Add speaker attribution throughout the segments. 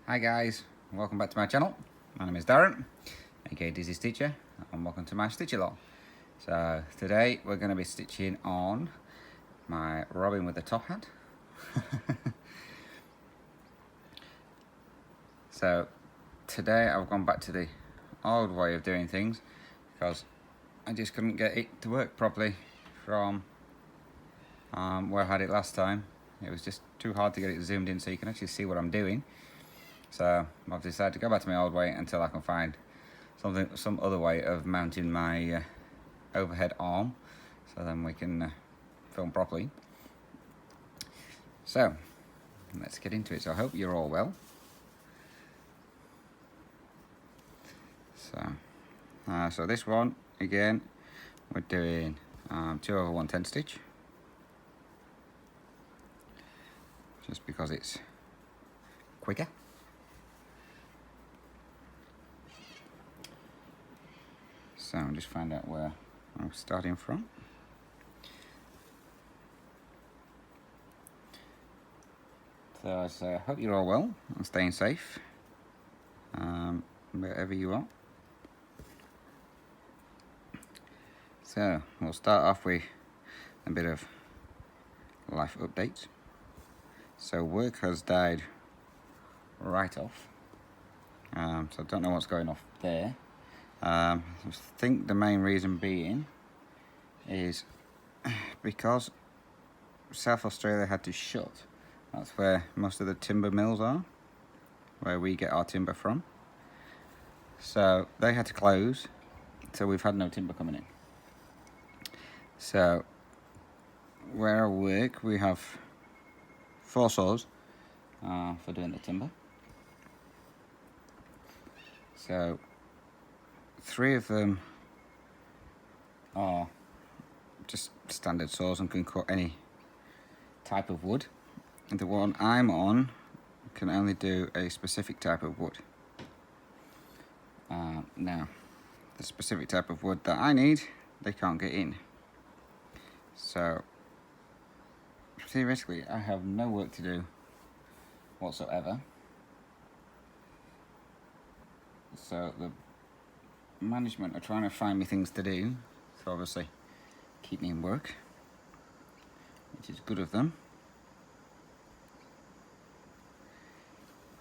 Speaker 1: Hi guys, welcome back to my channel. My name is Darren, aka Dizzy Stitcher, and welcome to my stitch along. So today we're going to be stitching on my robin with the top hat. So today I've gone back to the old way of doing things because I just couldn't get it to work properly from where I had it last time. It was just too hard to get it zoomed in so you can actually see what I'm doing. So I've decided to go back to my old way until I can find some other way of mounting my overhead arm, so then we can film properly. So let's get into it. So I hope you're all well. So this one again, we're doing 2 over 1/10 stitch, just because it's quicker. So I'll just find out where I'm starting from. So I hope you're all well and staying safe, wherever you are. So we'll start off with a bit of life updates. So work has died right off. So I don't know what's going off there. I think the main reason being is because South Australia had to shut. That's where most of the timber mills are, where we get our timber from. So they had to close, so we've had no timber coming in. So where I work, we have 4 saws for doing the timber. So 3 of them are just standard saws and can cut any type of wood. And the one I'm on can only do a specific type of wood. Now, the specific type of wood that I need, they can't get in. So, theoretically, I have no work to do whatsoever. So, the management are trying to find me things to do, so obviously keep me in work, which is good of them.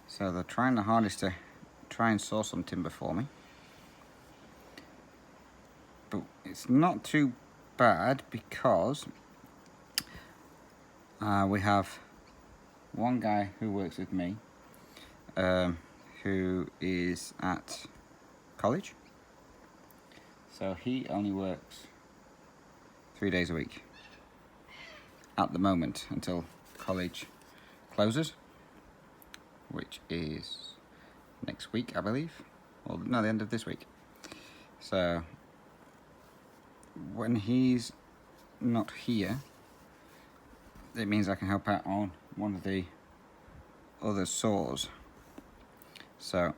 Speaker 1: So they're trying the hardest to try and source some timber for me, but it's not too bad because we have one guy who works with me who is at college. So he only works 3 days a week at the moment until college closes, which is next week, I believe. Or no, the end of this week. So when he's not here, it means I can help out on one of the other saws. So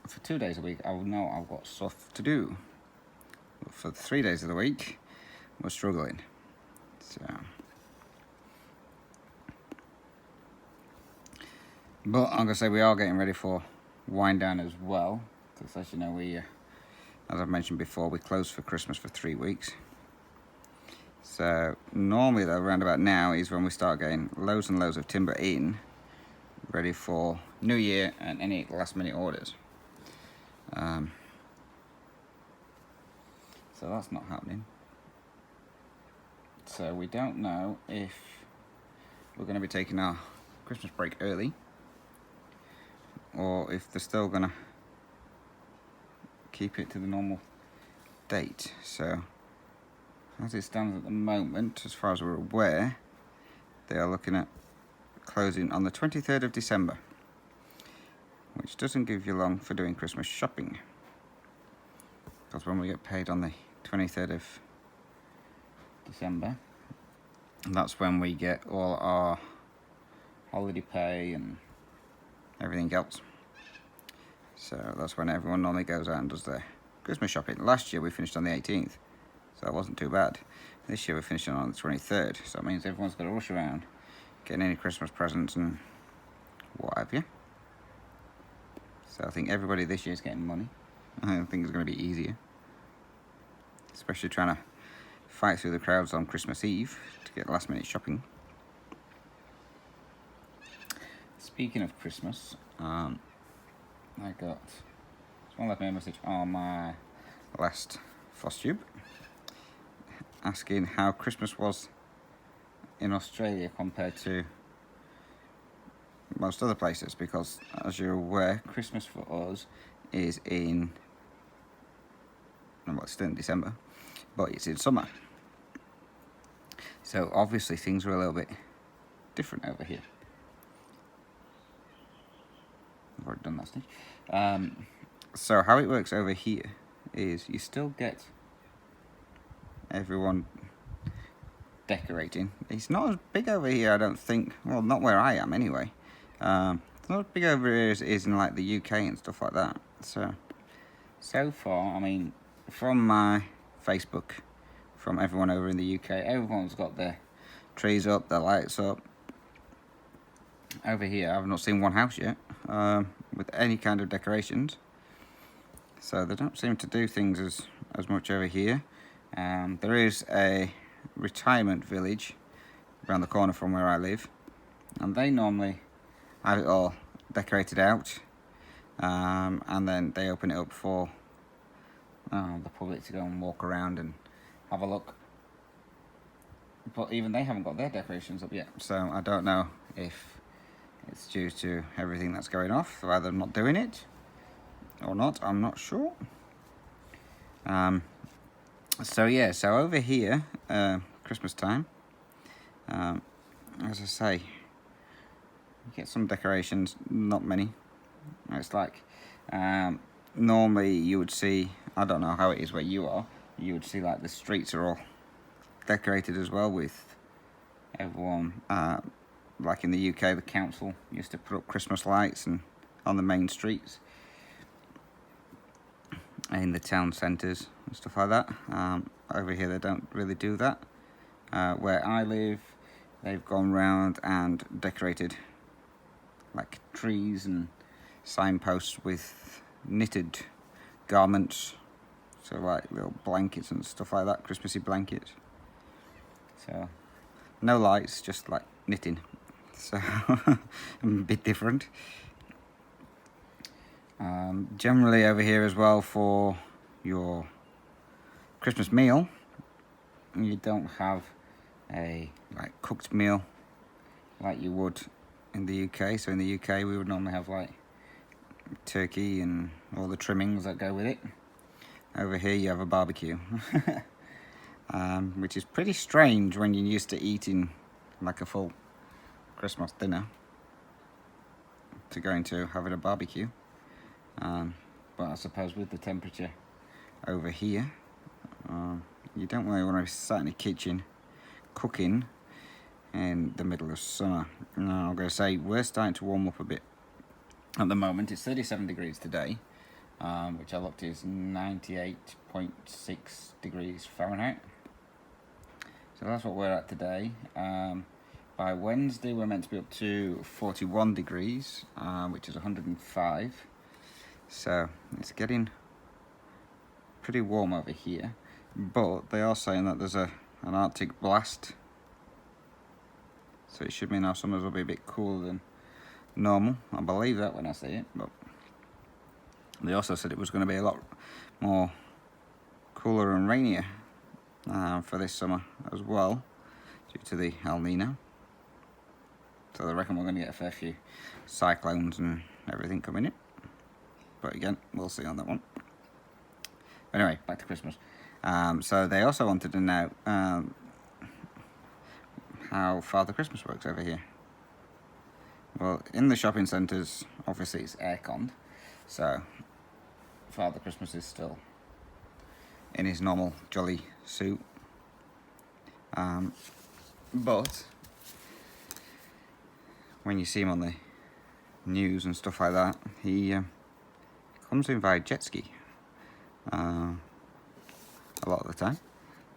Speaker 1: for 2 days a week, I will know I've got stuff to do. For 3 days of the week, we're struggling. So, but I'm gonna say we are getting ready for wind down as well, because as you know, we, as I've mentioned before, we close for Christmas for 3 weeks. So normally though, around about now is when we start getting loads and loads of timber in, ready for New Year and any last minute orders. So that's not happening. So we don't know if we're going to be taking our Christmas break early, or if they're still going to keep it to the normal date. So as it stands at the moment, as far as we're aware, they are looking at closing on the 23rd of December, which doesn't give you long for doing Christmas shopping, because when we get paid on the 23rd of December, that's when we get all our holiday pay and everything else. So that's when everyone normally goes out and does their Christmas shopping. Last year we finished on the 18th, so it wasn't too bad. This year we're finishing on the 23rd, so it means everyone's got to rush around getting any Christmas presents and what have you. So I think everybody this year is getting money. I don't think it's going to be easier, especially trying to fight through the crowds on Christmas Eve to get last minute shopping. Speaking of Christmas, I got someone left me a message on my last FOSS tube asking how Christmas was in Australia compared to most other places, because as you're aware, Christmas for us is in, well, it's still in December, but it's in summer. So obviously things are a little bit different over here. I've already done that stage. So how it works over here is you still get everyone decorating. It's not as big over here, I don't think. Well, not where I am anyway. It's not as big over here as it is in like the UK and stuff like that. So far, I mean, from my Facebook, from everyone over in the UK, everyone's got their trees up, their lights up. Over here, I've not seen one house yet with any kind of decorations. So they don't seem to do things as much over here. There is a retirement village around the corner from where I live, and they normally have it all decorated out, and then they open it up for the public to go and walk around and have a look. But even they haven't got their decorations up yet, so I don't know if it's due to everything that's going off, either not doing it or not, I'm not sure. So yeah, so over here, Christmas time, as I say, you get some decorations, not many. It's like, normally you would see, I don't know how it is where you are, you would see like the streets are all decorated as well with everyone, like in the UK, the council used to put up Christmas lights and on the main streets, in the town centres and stuff like that. Over here they don't really do that. Where I live, they've gone round and decorated like trees and signposts with knitted garments, so like little blankets and stuff like that, Christmassy blankets. So no lights, just like knitting, so a bit different. Generally over here as well, for your Christmas meal, you don't have a like cooked meal like you would in the UK. So in the UK we would normally have like turkey and all the trimmings that go with it. Over here you have a barbecue, which is pretty strange when you're used to eating like a full Christmas dinner to going to having a barbecue. But I suppose with the temperature over here, you don't really want to be sat in the kitchen cooking in the middle of summer. Now, I'm going to say we're starting to warm up a bit at the moment. It's 37 degrees today, which I looked is 98.6 degrees Fahrenheit. So that's what we're at today. By Wednesday we're meant to be up to 41 degrees, which is 105. So it's getting pretty warm over here, but they are saying that there's an Arctic blast, so it should mean our summers will be a bit cooler than normal. I believe that when I see it, but they also said it was going to be a lot more cooler and rainier for this summer as well, due to the El Nino. So they reckon we're going to get a fair few cyclones and everything coming in. But again, we'll see on that one. Anyway, back to Christmas. So they also wanted to know how Father Christmas works over here. Well, in the shopping centres, obviously it's air-conned, so Father Christmas is still in his normal jolly suit. But when you see him on the news and stuff like that, he comes in via jet ski a lot of the time.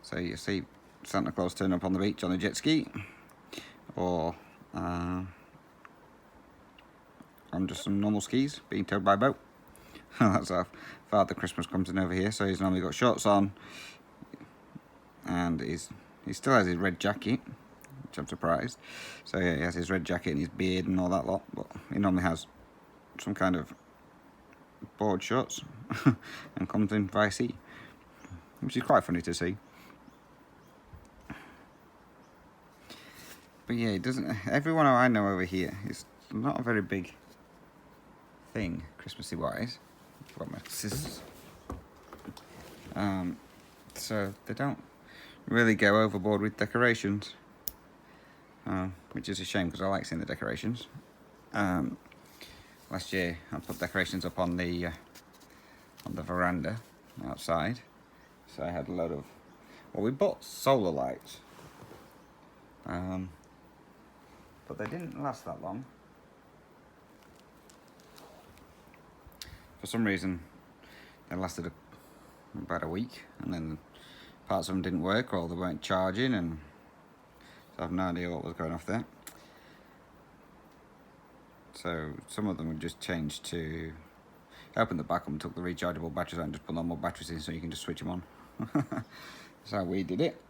Speaker 1: So you see Santa Claus turn up on the beach on a jet ski, or on just some normal skis being towed by boat. That's how Father Christmas comes in over here. So he's normally got shorts on, and he still has his red jacket, which I'm surprised. So yeah, he has his red jacket and his beard and all that lot, but he normally has some kind of board shorts and comes in vice, which is quite funny to see. But yeah, it doesn't. Everyone I know over here is not a very big thing, Christmassy wise. Got my scissors. So they don't really go overboard with decorations, which is a shame because I like seeing the decorations. Last year I put decorations up on the veranda outside, so I had a load of. Well, we bought solar lights, but they didn't last that long. For some reason, they lasted about a week, and then parts of them didn't work or they weren't charging, and so I have no idea what was going off there. So some of them would just change to open the back up and took the rechargeable batteries out and just put normal batteries in so you can just switch them on. That's how we did it.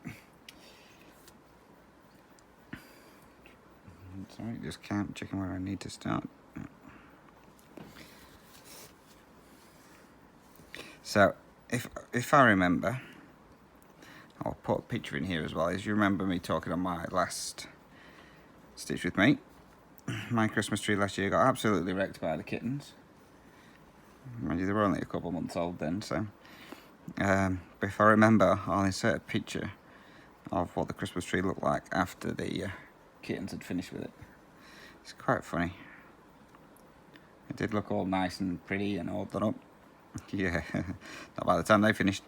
Speaker 1: Sorry, just checking where I need to start. So if I remember, I'll put a picture in here as well. As you remember me talking on my last Stitch with Me, my Christmas tree last year got absolutely wrecked by the kittens. Mind you, they were only a couple months old then, so. But if I remember, I'll insert a picture of what the Christmas tree looked like after the kittens had finished with it. It's quite funny. It did look all nice and pretty and all done up. Yeah, not by the time they finished,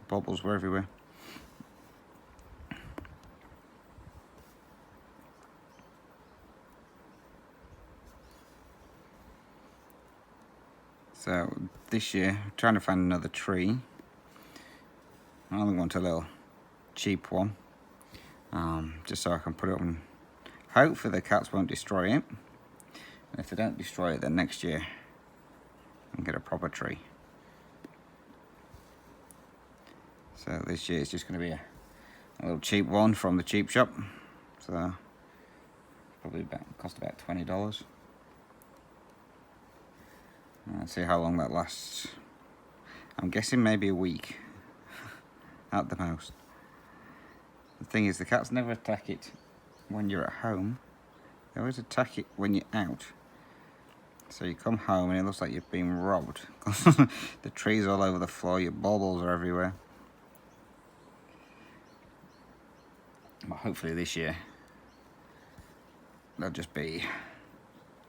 Speaker 1: bubbles were everywhere. So this year, I'm trying to find another tree. I only want a little cheap one, just so I can put it up and hopefully the cats won't destroy it. And if they don't destroy it, then next year I can get a proper tree. So this year it's just going to be a little cheap one from the cheap shop. So probably cost about $20. Let's see how long that lasts. I'm guessing maybe a week at the most. The thing is, the cats never attack it when you're at home. They always attack it when you're out. So you come home and it looks like you've been robbed. The tree's all over the floor, your baubles are everywhere. But hopefully this year they'll just be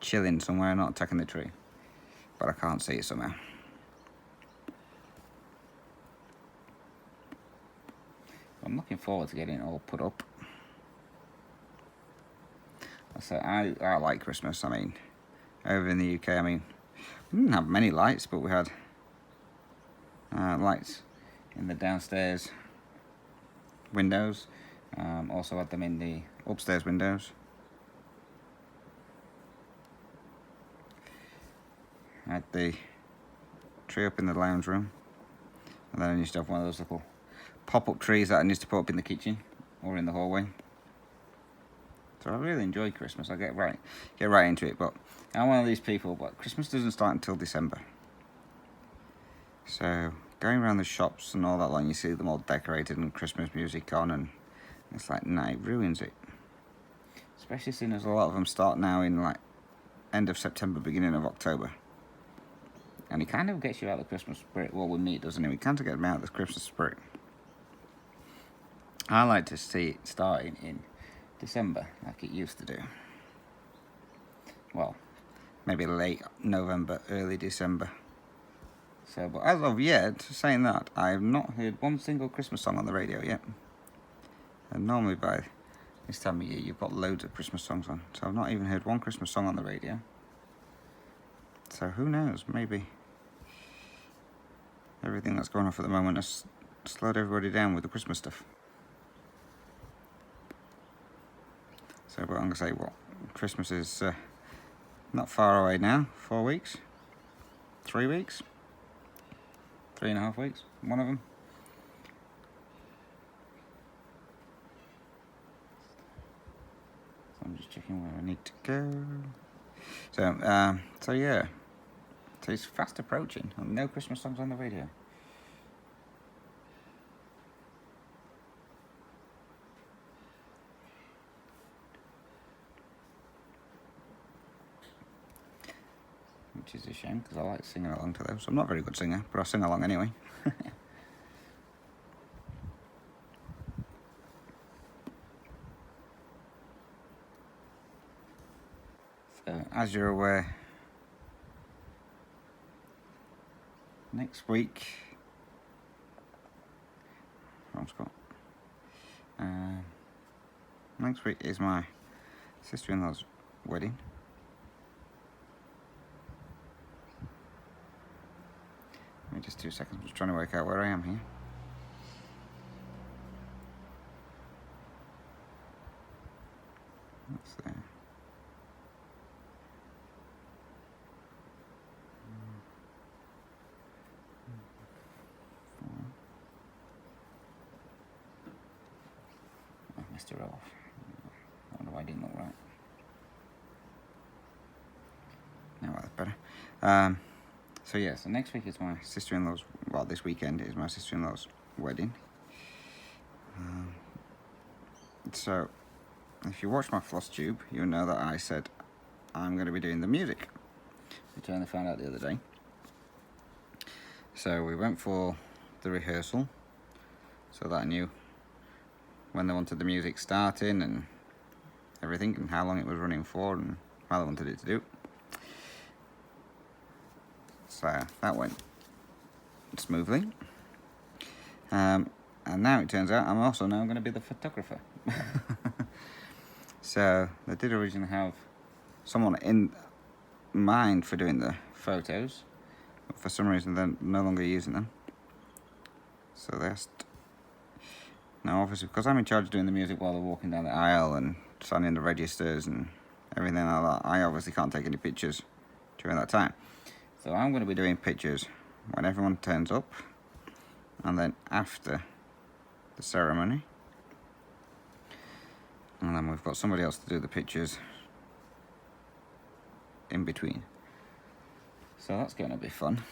Speaker 1: chilling somewhere, not attacking the tree. But I can't see it somehow. I'm looking forward to getting it all put up. So I like Christmas. I mean, over in the UK, I mean, we didn't have many lights, but we had lights in the downstairs windows. Also had them in the upstairs windows. I had the tree up in the lounge room, and then I used to have one of those little pop-up trees that I used to put up in the kitchen or in the hallway. So I really enjoy Christmas. I get right into it, but I'm one of these people, but Christmas doesn't start until December. So going around the shops and all that, like, you see them all decorated and Christmas music on, and it's like, nah, it ruins it. Especially seeing as a lot of them start now in like end of September, beginning of October. And it kind of gets you out of the Christmas spirit. Well, with me it doesn't. It kind of gets me out of the Christmas spirit. I like to see it starting in December, like it used to do. Well, maybe late November, early December. So, but as of yet, saying that, I have not heard one single Christmas song on the radio yet. And normally by this time of year, you've got loads of Christmas songs on. So I've not even heard one Christmas song on the radio. So who knows, maybe everything that's going off at the moment has slowed everybody down with the Christmas stuff. So, but I'm going to say, well, Christmas is not far away now. 4 weeks? 3 weeks? 3.5 weeks, one of them. So I'm just checking where I need to go. So yeah, so it's fast approaching. No Christmas songs on the radio. Which is a shame because I like singing along to those. I'm not a very good singer, but I sing along anyway. So, as you're aware, next week, next week is my sister-in-law's wedding. Give me just 2 seconds, I'm just trying to work out where I am here. That's there. I messed her off. I wonder why I didn't look right. No, that's better. So yeah, so next week is my sister-in-law's, well, this weekend is my sister-in-law's wedding. So, if you watch my floss tube, you'll know that I said I'm going to be doing the music, which I only found out the other day. So we went for the rehearsal, so that I knew when they wanted the music starting and everything, and how long it was running for, and how they wanted it to do. So that went smoothly. And now it turns out I'm also now going to be the photographer. So they did originally have someone in mind for doing the photos, but for some reason they're no longer using them. So they asked. Now obviously, because I'm in charge of doing the music while they're walking down the aisle and signing the registers and everything like that, I obviously can't take any pictures during that time. So I'm going to be doing pictures when everyone turns up, and then after the ceremony. And then we've got somebody else to do the pictures in between. So that's going to be fun.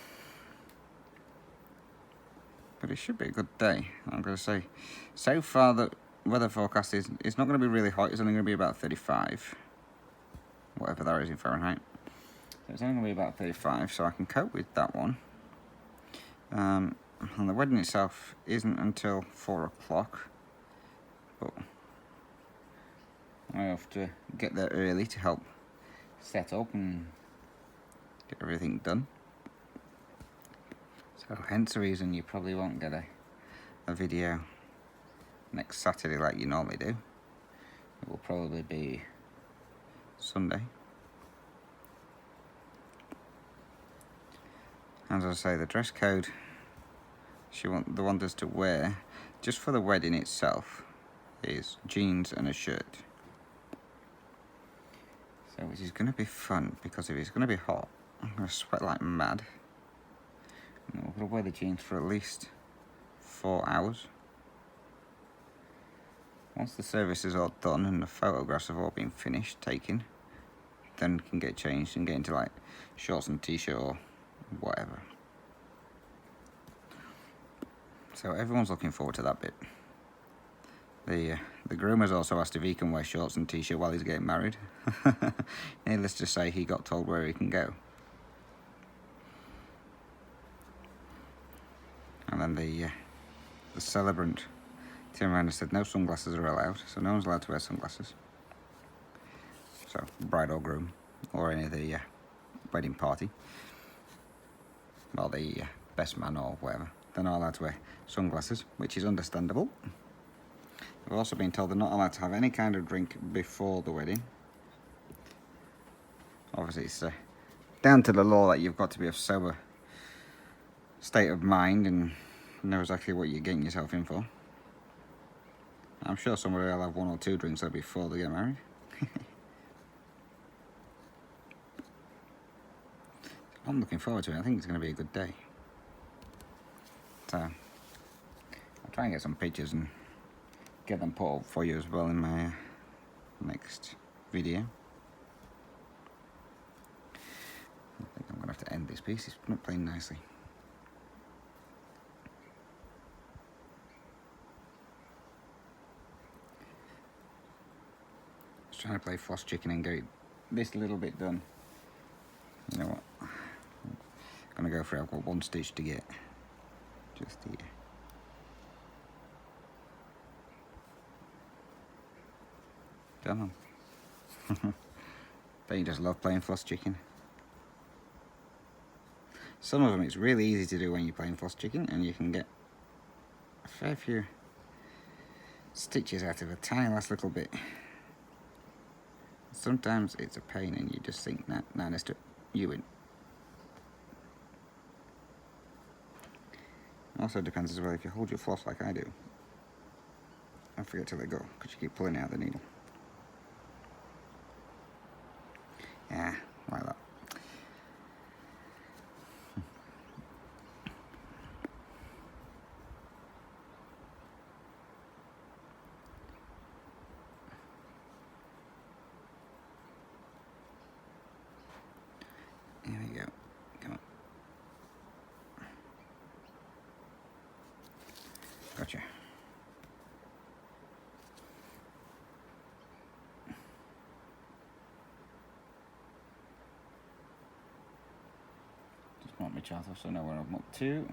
Speaker 1: But it should be a good day, I'm going to say. So far the weather forecast is it's not going to be really hot, it's only going to be about 35. Whatever that is in Fahrenheit. So it's only going to be about 35, so I can cope with that one. And the wedding itself isn't until 4 o'clock. But I have to get there early to help set up and get everything done. So hence the reason you probably won't get a video next Saturday like you normally do. It will probably be Sunday. As I say, the dress code they want us to wear just for the wedding itself is jeans and a shirt. So which is going to be fun, because if it's going to be hot, I'm going to sweat like mad. And we're going to wear the jeans for at least 4 hours. Once the service is all done and the photographs have all been finished, taken, then we can get changed and get into like shorts and t-shirt or whatever. So everyone's looking forward to that bit. The groom has also asked if he can wear shorts and t-shirt while he's getting married. Needless to say, he got told where he can go. And then the celebrant turned around and said no sunglasses are allowed, so no one's allowed to wear sunglasses. So bride or groom, or any of the wedding party, or the best man or whatever, they're not allowed to wear sunglasses, which is understandable. We've also been told they're not allowed to have any kind of drink before the wedding. Obviously it's down to the law that you've got to be of sober state of mind and know exactly what you're getting yourself in for. I'm sure somebody will have 1 or 2 drinks before they get married. I'm looking forward to it. I think it's going to be a good day. I'll try and get some pictures and get them put up for you as well in my next video. I think I'm going to have to end this piece, it's not playing nicely. Just trying to play floss chicken and get this little bit done. You know what? I'm going to go for it. I've got one stitch to get. Just here. Done. Don't you just love playing floss chicken? Some of them it's really easy to do when you're playing floss chicken, and you can get a fair few stitches out of a tiny last little bit. Sometimes it's a pain and you just think, nah, let's do it. You win. Also depends as well if you hold your floss like I do and forget to let go because you keep pulling out the needle. Yeah, like that. Here we go. Come on. Gotcha. Just mark my chart off so I know where I'm up to.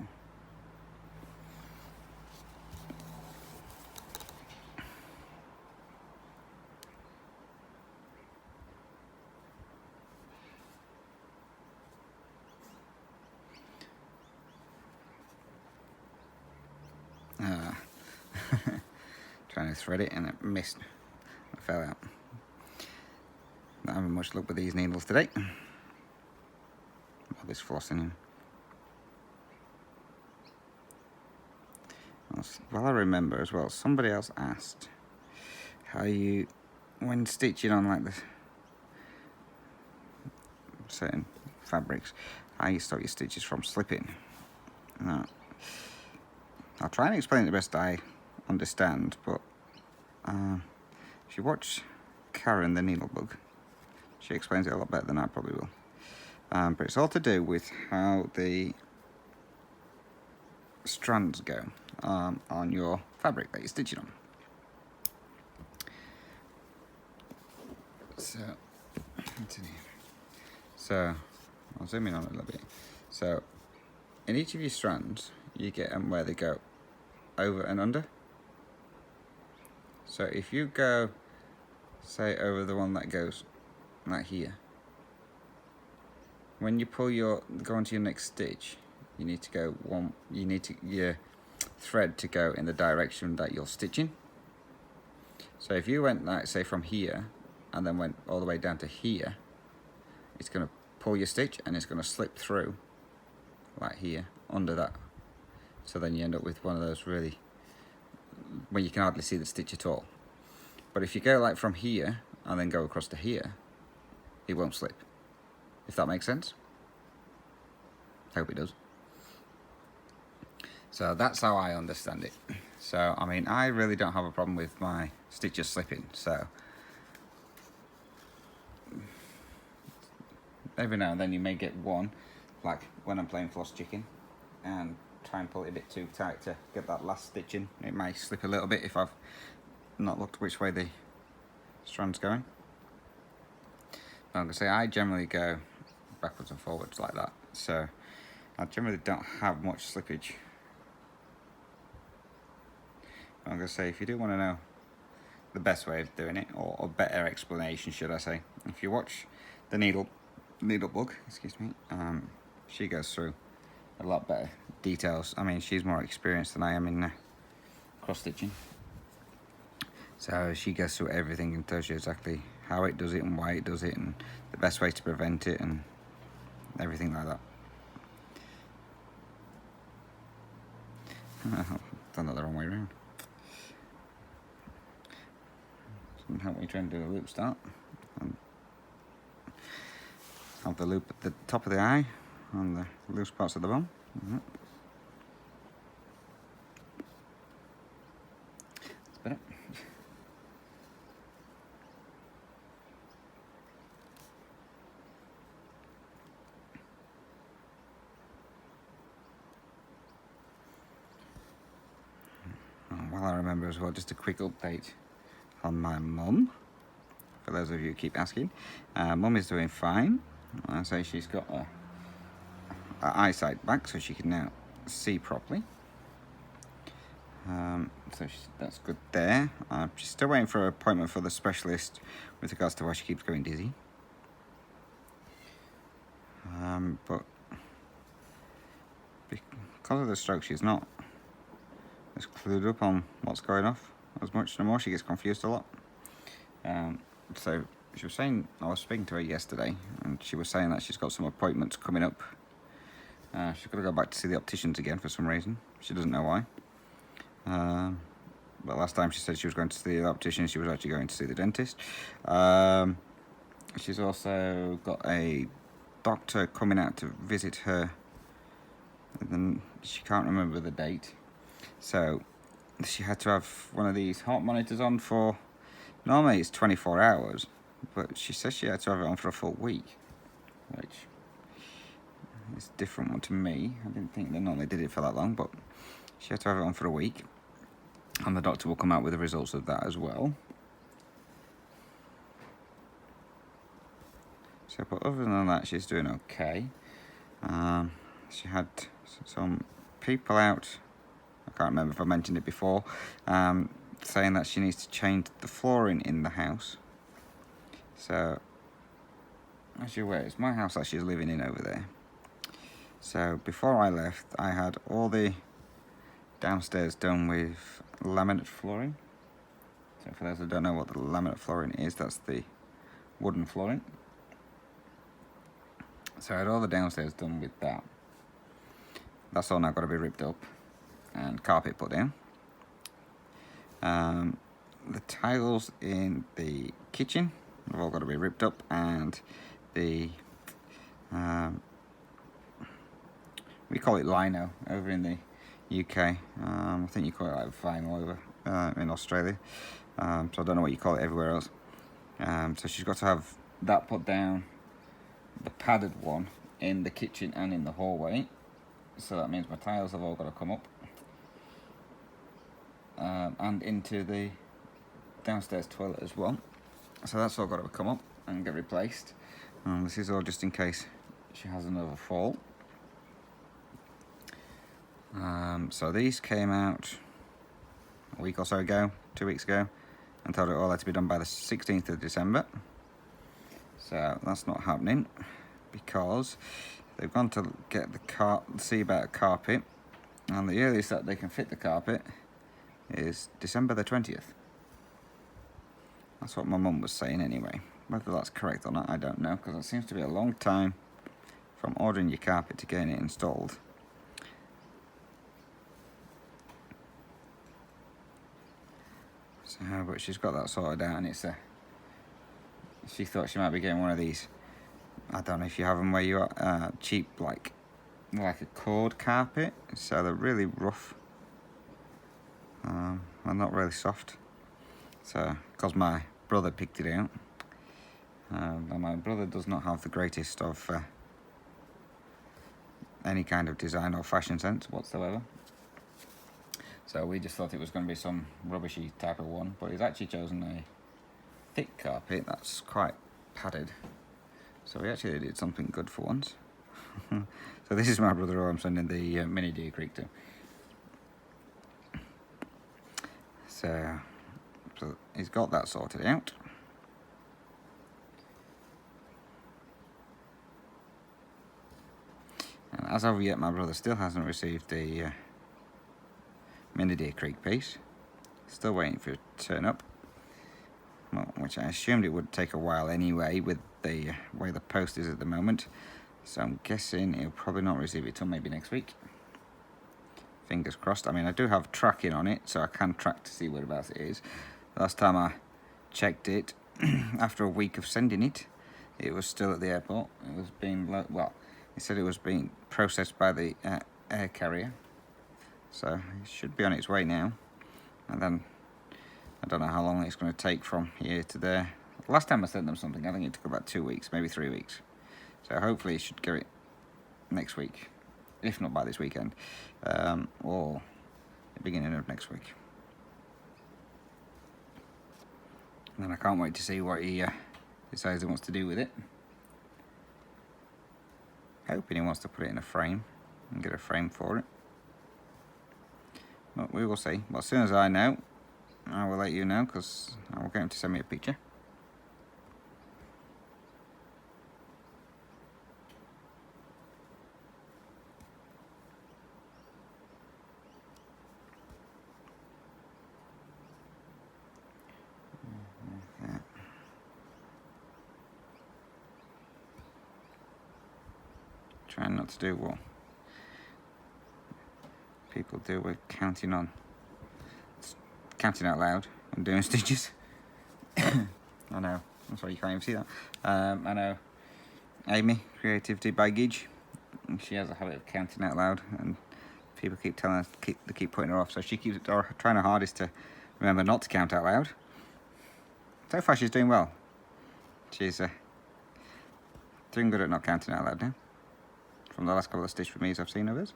Speaker 1: Trying to thread it and it missed. It fell out. Not having much luck with these needles today. All this flossing in. Well, I remember as well, somebody else asked how you, when stitching on like this certain fabrics, how you stop your stitches from slipping. Now, I'll try and explain it the best I understand, but if you watch Karen the Needlebug, she explains it a lot better than I probably will. But it's all to do with how the strands go on your fabric that you're stitching on. So I'll zoom in on it a little bit. So in each of your strands, you get them where they go over and under. So if you go, say, over the one that goes like here, when you go onto your next stitch, you need to go your thread to go in the direction that you're stitching. So if you went, like, say, from here and then went all the way down to here, it's going to pull your stitch and it's going to slip through like here under that. So then you end up with one of those really where you can hardly see the stitch at all. But if you go like from here and then go across to here, it won't slip. If that makes sense. I hope it does. So that's how I understand it. So I mean, I really don't have a problem with my stitches slipping. So every now and then you may get one, like when I'm playing floss chicken, and try and pull it a bit too tight to get that last stitch in. It may slip a little bit if I've not looked which way the strand's going. But I'm going to say I generally go backwards and forwards like that, so I generally don't have much slippage. I'm going to say, if you do want to know the best way of doing it, or a better explanation should I say, if you watch the Needlebug, excuse me, she goes through a lot better details. I mean, she's more experienced than I am in cross stitching, so she goes through everything and tells you exactly how it does it and why it does it and the best way to prevent it and everything like that. I've done that the wrong way around. Doesn't help me try and do a loop start. And have the loop at the top of the eye on the loose parts of the bone. Well, I remember as well, just a quick update on my mum, for those of you who keep asking. Mum is doing fine. So she's got her eyesight back, so she can now see properly. That's good there. She's still waiting for an appointment for the specialist with regards to why she keeps going dizzy. But because of the stroke, she's not as clued up on what's going off as much no more. She gets confused a lot. So she was saying, I was speaking to her yesterday, and she was saying that she's got some appointments coming up. She's got to go back to see the opticians again for some reason. She doesn't know why. But last time she said she was going to see the optician, she was actually going to see the dentist. She's also got a doctor coming out to visit her, and then she can't remember the date. So she had to have one of these heart monitors on for, normally it's 24 hours, but she says she had to have it on for a full week, which is a different one to me. I didn't think they normally did it for that long, but she had to have it on for a week, and the doctor will come out with the results of that as well. So, but other than that, she's doing okay. She had some people out, I can't remember if I mentioned it before, saying that she needs to change the flooring in the house. So, as you're aware, it's my house that she's living in over there. So, before I left, I had all the downstairs done with laminate flooring. So, for those who don't know what the laminate flooring is, that's the wooden flooring. So I had all the downstairs done with that. That's all now got to be ripped up and carpet put down. The tiles in the kitchen have all got to be ripped up, and the we call it lino over in the UK. I think you call it like vinyl over in Australia. So I don't know what you call it everywhere else. So she's got to have that put down, the padded one in the kitchen and in the hallway. So that means my tiles have all got to come up, and into the downstairs toilet as well. So that's all got to come up and get replaced. This is all just in case she has another fall. So these came out a week or so ago, 2 weeks ago, and told it all had to be done by the 16th of December. So that's not happening, because they've gone to get see about a carpet, and the earliest that they can fit the carpet is December the 20th. That's what my mum was saying anyway. Whether that's correct or not, I don't know, because it seems to be a long time from ordering your carpet to getting it installed. So, but she's got that sorted out, and it's she thought she might be getting one of these, I don't know if you have them where you are, cheap, like a cord carpet. So they're really rough and not really soft. So, because my brother picked it out, and my brother does not have the greatest of any kind of design or fashion sense whatsoever. So we just thought it was going to be some rubbishy type of one, but he's actually chosen a thick carpet that's quite padded. So we actually did something good for once. So this is my brother who I'm sending the mini Deer Creek to. So he's got that sorted out. And as of yet, my brother still hasn't received the mini Deer Creek piece. Still waiting for it to turn up. Well, which I assumed it would take a while anyway, with the way the post is at the moment. So I'm guessing he'll probably not receive it till maybe next week. Fingers crossed. I mean, I do have tracking on it, so I can track to see whereabouts it is. Last time I checked it, after a week of sending it, it was still at the airport. It was being, well, he said it was being processed by the air carrier. So it should be on its way now. And then I don't know how long it's going to take from here to there. Last time I sent them something, I think it took about 2 weeks, maybe 3 weeks. So hopefully it should get it next week, if not by this weekend, or the beginning of next week. And I can't wait to see what he decides he wants to do with it. Hoping he wants to put it in a frame and get a frame for it. But we will see. But as soon as I know, I will let you know, because I will get him to send me a picture. Trying not to do what people do with counting out loud and doing stitches. I know, that's why you can't even see that. I know Amy, Creativity by Gidge, she has a habit of counting out loud, and people keep telling her, they keep putting her off, so she keeps trying her hardest to remember not to count out loud. So far she's doing well. She's doing good at not counting out loud now, from the last couple of stitch with me's I've seen of hers.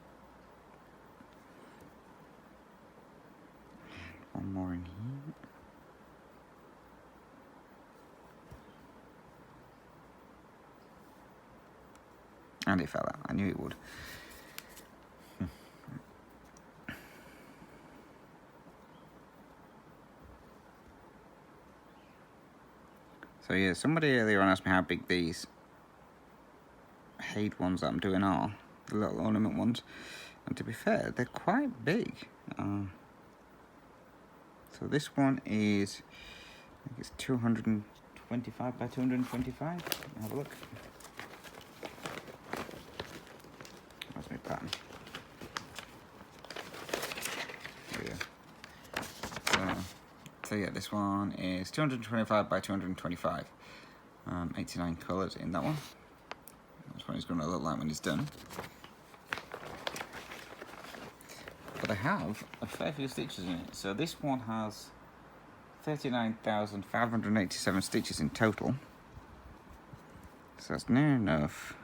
Speaker 1: One more in here. And it fell out. I knew it would. So yeah, somebody earlier on asked me how big these Haid ones that I'm doing are, the little ornament ones, and to be fair, they're quite big. So this one is, I think it's 225 by 225. Have a look. That's my pattern. There we go. So yeah, this one is 225 by 225. 89 colours in that one. That's what it's going to look like when it's done. But I have a fair few stitches in it. So this one has 39,587 stitches in total. So that's near enough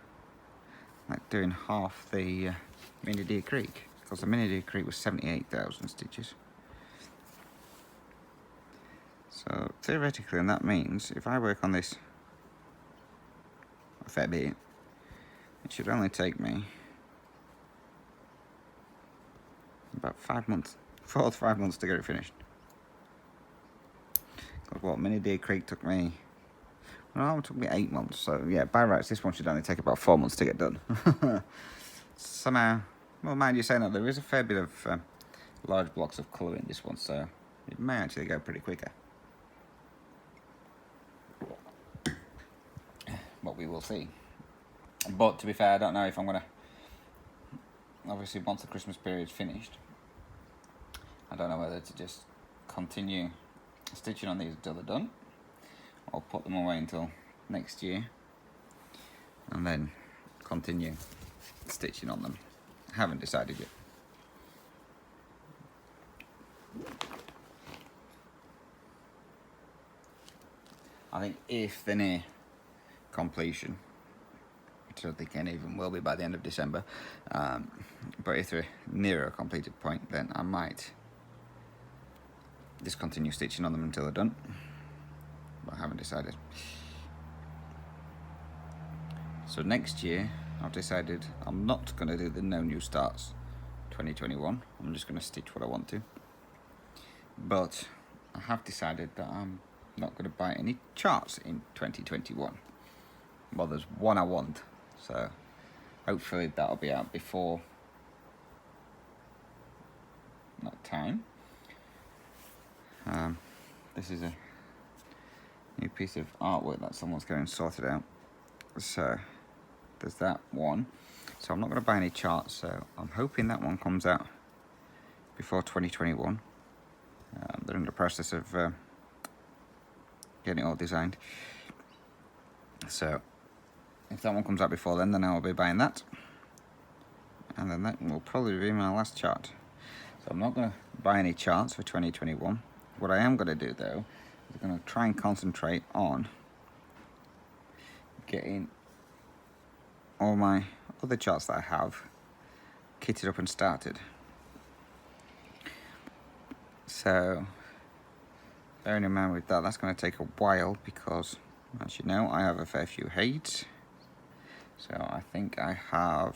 Speaker 1: like doing half the Mini Deer Creek, because the Mini Deer Creek was 78,000 stitches. So theoretically, and that means if I work on this a fair bit, it should only take me about 5 months, 4 to 5 months to get it finished. Because what Mini Deer Creek took me, well, it took me 8 months. So yeah, by rights, this one should only take about 4 months to get done. Somehow, well, mind you saying that, there is a fair bit of large blocks of colour in this one, so it may actually go pretty quicker. But we will see. But to be fair, I don't know if I'm gonna, obviously once the Christmas period's finished, I don't know whether to just continue stitching on these until they're done, or put them away until next year and then continue stitching on them. I haven't decided yet. I think if they're near completion, I don't think any of them will be by the end of December, but if they're near a completed point, then I might just continue stitching on them until they're done, but I haven't decided. So next year I've decided I'm not going to do the no new starts 2021, I'm just going to stitch what I want to, but I have decided that I'm not going to buy any charts in 2021. Well, there's one I want, so hopefully that'll be out before that time. This is a new piece of artwork that someone's going to sort it out, so there's that one. So I'm not going to buy any charts, so I'm hoping that one comes out before 2021. They're in the process of getting it all designed, so if that one comes out before then I will be buying that, and then that will probably be my last chart. So I'm not going to buy any charts for 2021. What I am going to do though is I'm going to try and concentrate on getting all my other charts that I have kitted up and started. So bearing in mind with that, that's going to take a while because, as you know, I have a fair few heights. So I think I have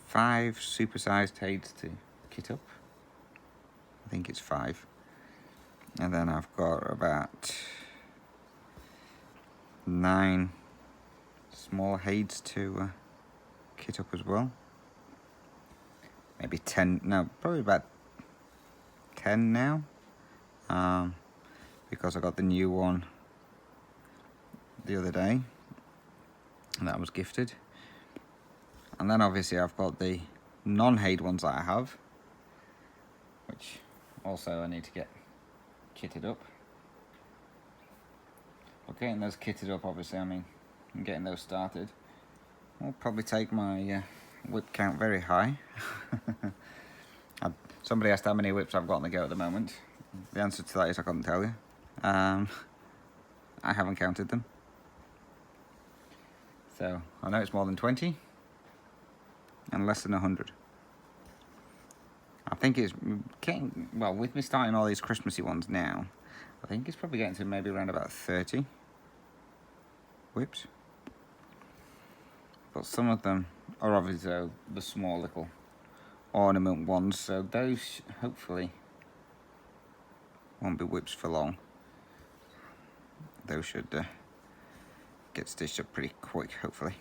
Speaker 1: 5 supersized heights to kit up. I think it's 5. And then I've got about 9 small heights to kit up as well. Maybe 10, no, probably about 10 now. Because I got the new one the other day, and that was gifted. And then obviously I've got the non-Haid ones that I have, which also I need to get kitted up. But getting those kitted up, obviously, I mean, and getting those started will probably take my whip count very high. Somebody asked how many whips I've got on the go at the moment. The answer to that is I couldn't tell you. I haven't counted them. So I know it's more than 20 and less than 100. I think it's getting, well, with me starting all these Christmassy ones now, I think it's probably getting to maybe around about 30 whips. But some of them are obviously the small little ornament ones, so those hopefully won't be whips for long. Those should get stitched up pretty quick, hopefully.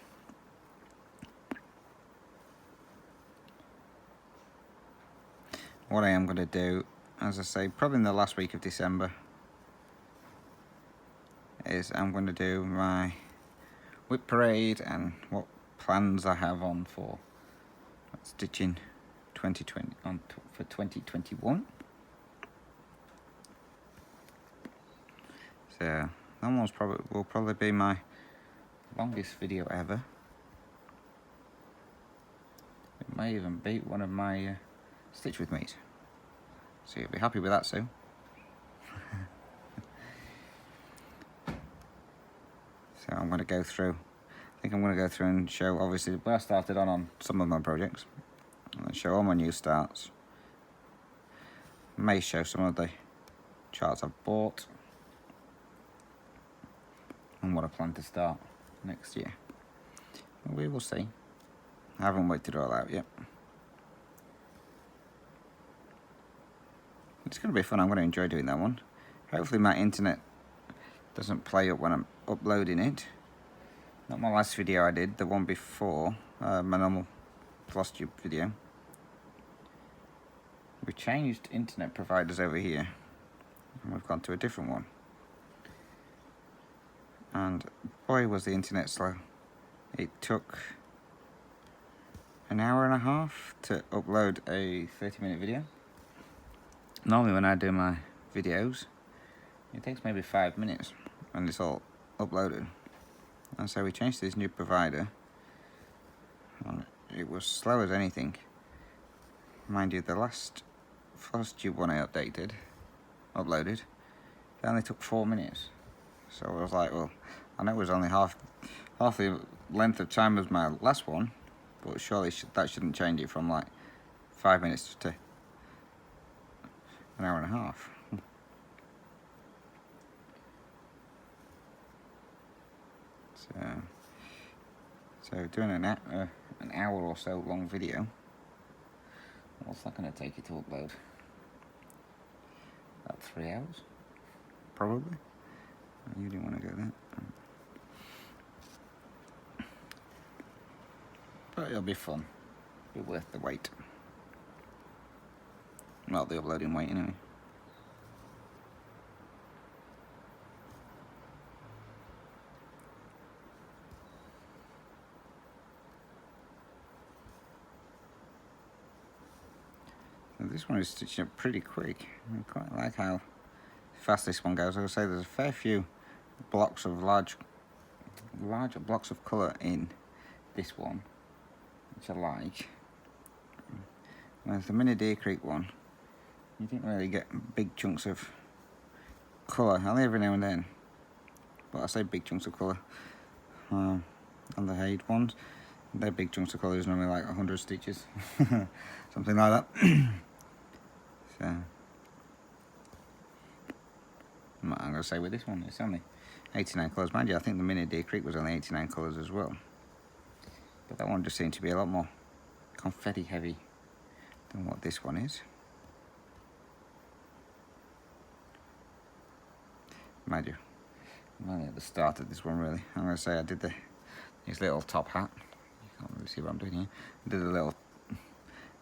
Speaker 1: What I am going to do, as I say, probably in the last week of December, is I'm going to do my whip parade and what plans I have on for stitching 2020 on for 2021. So that one's will probably be my longest video ever. It may even beat one of my Stitch with Me's. So you'll be happy with that soon. So I'm going to go through. I think I'm going to go through and show, obviously, where I started on some of my projects. I'm going to show all my new starts. May show some of the charts I've bought and what I plan to start next year. We will see. I haven't worked it all out yet. It's going to be fun. I'm going to enjoy doing that one. Hopefully my internet doesn't play up when I'm uploading it. Not my last video I did, the one before, my normal floss tube video. We changed internet providers over here, and we've gone to a different one. And boy was the internet slow. It took an hour and a half to upload a 30-minute video. Normally when I do my videos, it takes maybe 5 minutes and it's all uploaded. And so we changed to this new provider, and it was slow as anything. Mind you, the last floss tube one I uploaded, it only took 4 minutes. So I was like, well, I know it was only half the length of time as my last one, but surely that shouldn't change it from like 5 minutes to an hour and a half. So doing an hour or so long video, what's that going to take you to upload? About 3 hours? Probably. You didn't want to go that. But it'll be fun. Be worth the wait. Well, the uploading wait anyway. So this one is stitching up pretty quick. I quite like how fast this one goes. I would say there's a fair few blocks of large blocks of colour in this one, which I like. Whereas the Mini Deer Creek one, you didn't really get big chunks of colour, only every now and then. But I say big chunks of colour. On the Haid ones, their big chunks of colour is normally like 100 stitches, something like that. So I'm going to say with this one, it's only 89 colours. Mind you, I think the Mini Deer Creek was only 89 colours as well. But that one just seemed to be a lot more confetti heavy than what this one is. Mind you, I'm only at the start of this one really. I'm going to say I did his little top hat. You can't really see what I'm doing here. I did a little,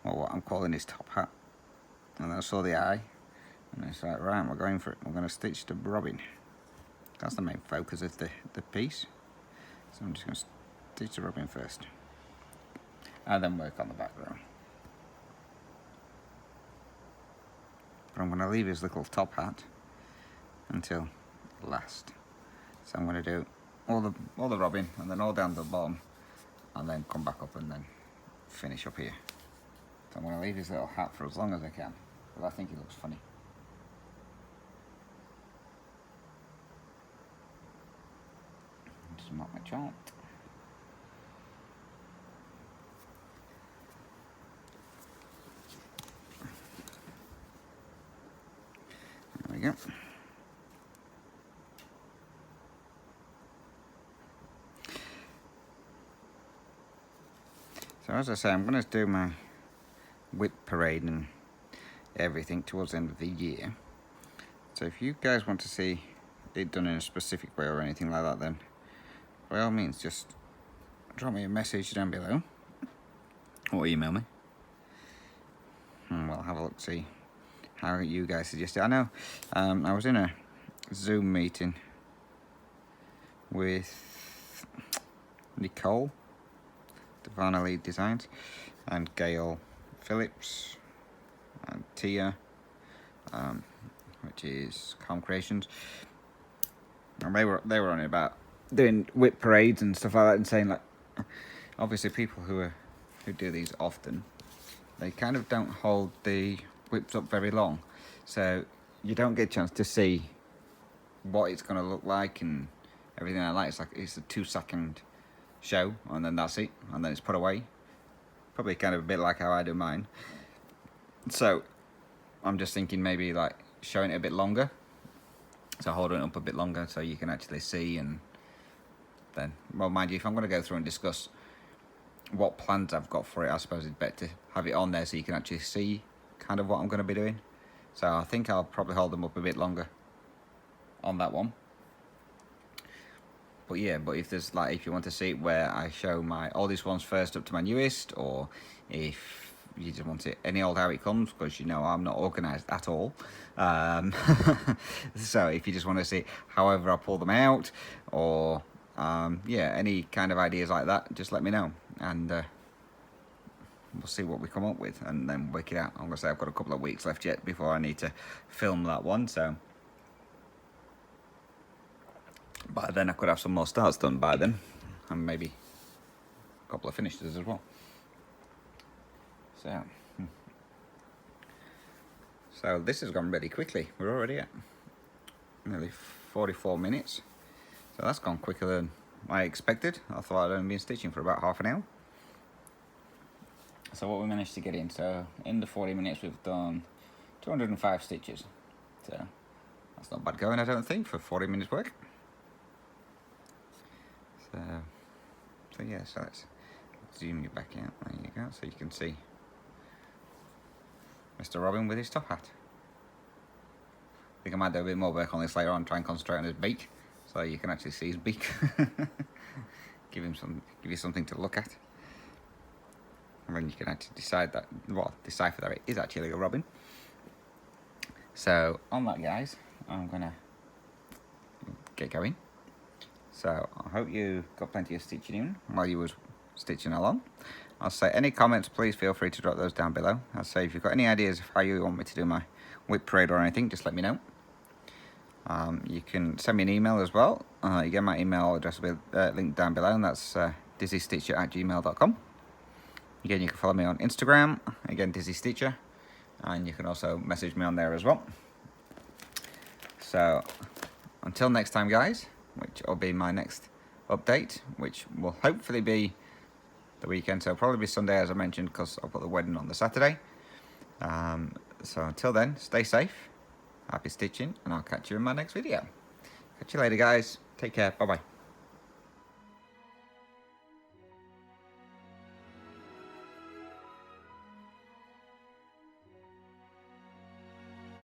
Speaker 1: well, what I'm calling his top hat. And then I saw the eye. And it's like, right, we're going for it. We're going to stitch the robin. That's the main focus of the piece. So I'm just going to stitch the robin first. And then work on the background. But I'm going to leave his little top hat until last. So I'm going to do all the robin and then all down to the bottom. And then come back up and then finish up here. So I'm going to leave his little hat for as long as I can. But I think he looks funny. Just mark my chart. There we go. So as I say, I'm going to do my whip parade and everything towards the end of the year. So if you guys want to see it done in a specific way or anything like that, then by all means just drop me a message down below or email me and we'll have a look, see how you guys suggest it. I know I was in a Zoom meeting with Nicole, Divana Lead Designs, and Gail Phillips, and Tia, which is Calm Creations, and they were on it about doing whip parades and stuff like that, and saying like, obviously people who do these often, they kind of don't hold the whips up very long, so you don't get a chance to see what it's going to look like and everything like that. It's like it's a 2-second show and then that's it, and then it's put away. Probably kind of a bit like how I do mine. So I'm just thinking maybe like showing it a bit longer, so holding it up a bit longer so you can actually see. And then, well, mind you, if I'm going to go through and discuss what plans I've got for it, I suppose it's better to have it on there so you can actually see kind of what I'm going to be doing. So I think I'll probably hold them up a bit longer on that one. But yeah, but if there's like, if you want to see it where I show my oldest ones first up to my newest, or if you just want it any old how it comes, because you know I'm not organised at all. So if you just want to see however I pull them out, or yeah, any kind of ideas like that, just let me know, and we'll see what we come up with, and then work it out. I'm gonna say I've got a couple of weeks left yet before I need to film that one, so by then I could have some more starts done by then, and maybe a couple of finishes as well. So this has gone really quickly. We're already at nearly 44 minutes. So that's gone quicker than I expected. I thought I'd only been stitching for about half an hour. So what we managed to get in, so in the 40 minutes we've done 205 stitches. So that's not bad going, I don't think, for 40 minutes work. So yeah, so let's zoom you back out. There you go, so you can see Mr. Robin with his top hat. I think I might do a bit more work on this later on, try and concentrate on his beak, so you can actually see his beak. give you something to look at, and then you can actually decipher that it is actually a robin. So on that, guys, I'm gonna get going. So I hope you got plenty of stitching in while you was stitching along. I'll say any comments, please feel free to drop those down below. I'll say if you've got any ideas of how you want me to do my whip parade or anything, just let me know. You can send me an email as well. You get my email address will be linked down below, and that's dizzystitcher@gmail.com. Again, you can follow me on Instagram, again Dizzy Stitcher, and you can also message me on there as well. So until next time, guys, which will be my next update, which will hopefully be the weekend, so probably be Sunday as I mentioned, because I've got the wedding on the Saturday. So until then, stay safe, happy stitching, and I'll catch you in my next video. Catch you later, guys. Take care. Bye-bye.